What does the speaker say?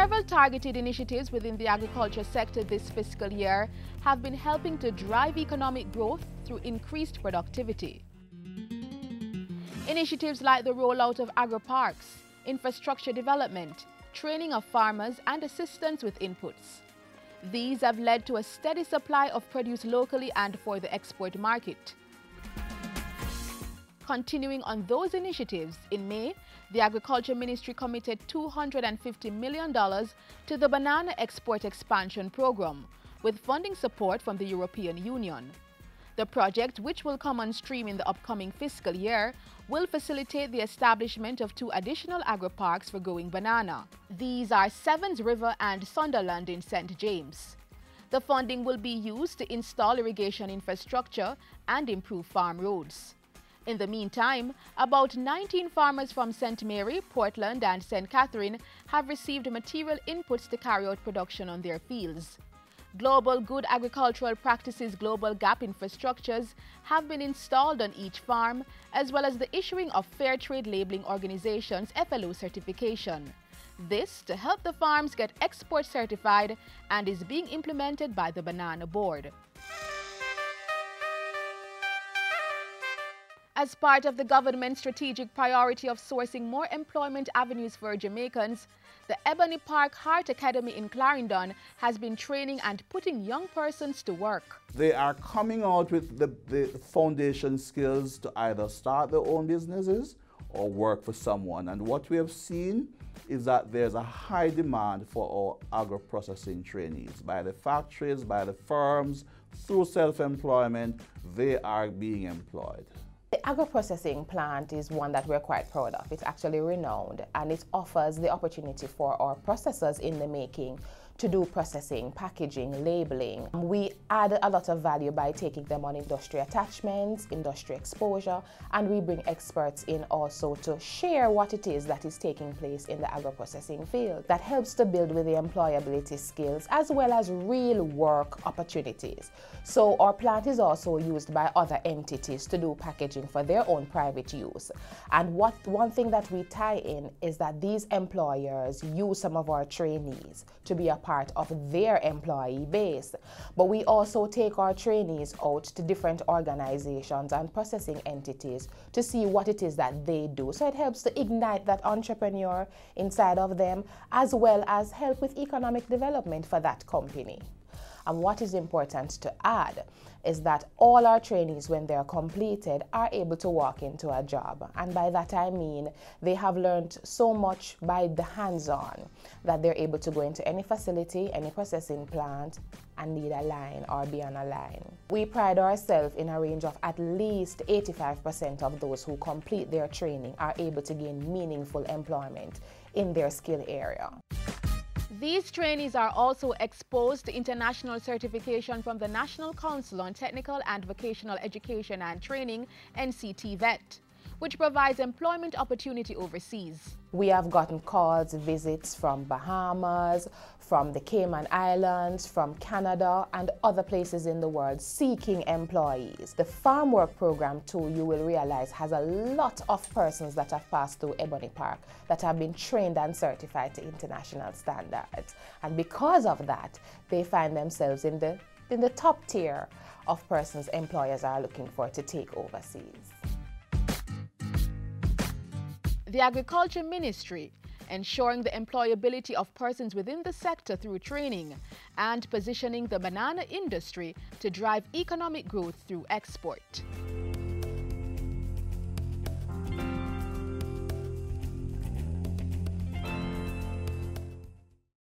Several targeted initiatives within the agriculture sector this fiscal year have been helping to drive economic growth through increased productivity. Initiatives like the rollout of agri-parks, infrastructure development, training of farmers and assistance with inputs. These have led to a steady supply of produce locally and for the export market. Continuing on those initiatives, in May, the Agriculture Ministry committed $250 million to the Banana Export Expansion Program, with funding support from the European Union. The project, which will come on stream in the upcoming fiscal year, will facilitate the establishment of 2 additional agri-parks for growing banana. These are Sevens River and Sunderland in St. James. The funding will be used to install irrigation infrastructure and improve farm roads. In the meantime, about 19 farmers from St. Mary, Portland and St. Catherine have received material inputs to carry out production on their fields. Global Good Agricultural Practices Global Gap infrastructures have been installed on each farm, as well as the issuing of Fairtrade Labeling Organization's FLO certification. This to help the farms get export certified and is being implemented by the Banana Board. As part of the government's strategic priority of sourcing more employment avenues for Jamaicans, the Ebony Park Heart Academy in Clarendon has been training and putting young persons to work. They are coming out with the foundation skills to either start their own businesses or work for someone. And what we have seen is that there's a high demand for our agro-processing trainees. By the factories, by the firms, through self-employment, they are being employed. The agro-processing plant is one that we're quite proud of. It's actually renowned, and it offers the opportunity for our processors in the making to do processing, packaging, labeling. We add a lot of value by taking them on industry attachments, industry exposure, and we bring experts in also to share what it is that is taking place in the agro-processing field. That helps to build with the employability skills as well as real work opportunities. So our plant is also used by other entities to do packaging for their own private use. And one thing that we tie in is that these employers use some of our trainees to be a part of their employee base. But we also take our trainees out to different organizations and processing entities to see what it is that they do. So it helps to ignite that entrepreneur inside of them, as well as help with economic development for that company. And what is important to add is that all our trainees, when they're completed, are able to walk into a job. And by that I mean they have learned so much by the hands-on that they're able to go into any facility, any processing plant, and lead a line or be on a line. We pride ourselves in a range of at least 85% of those who complete their training are able to gain meaningful employment in their skill area. These trainees are also exposed to international certification from the National Council on Technical and Vocational Education and Training, NCT-VET, which provides employment opportunity overseas. We have gotten calls, visits from Bahamas, from the Cayman Islands, from Canada, and other places in the world seeking employees. The farm work program too, you will realize, has a lot of persons that have passed through Ebony Park that have been trained and certified to international standards. And because of that, they find themselves in the top tier of persons employers are looking for to take overseas. The Agriculture Ministry, ensuring the employability of persons within the sector through training and positioning the banana industry to drive economic growth through export.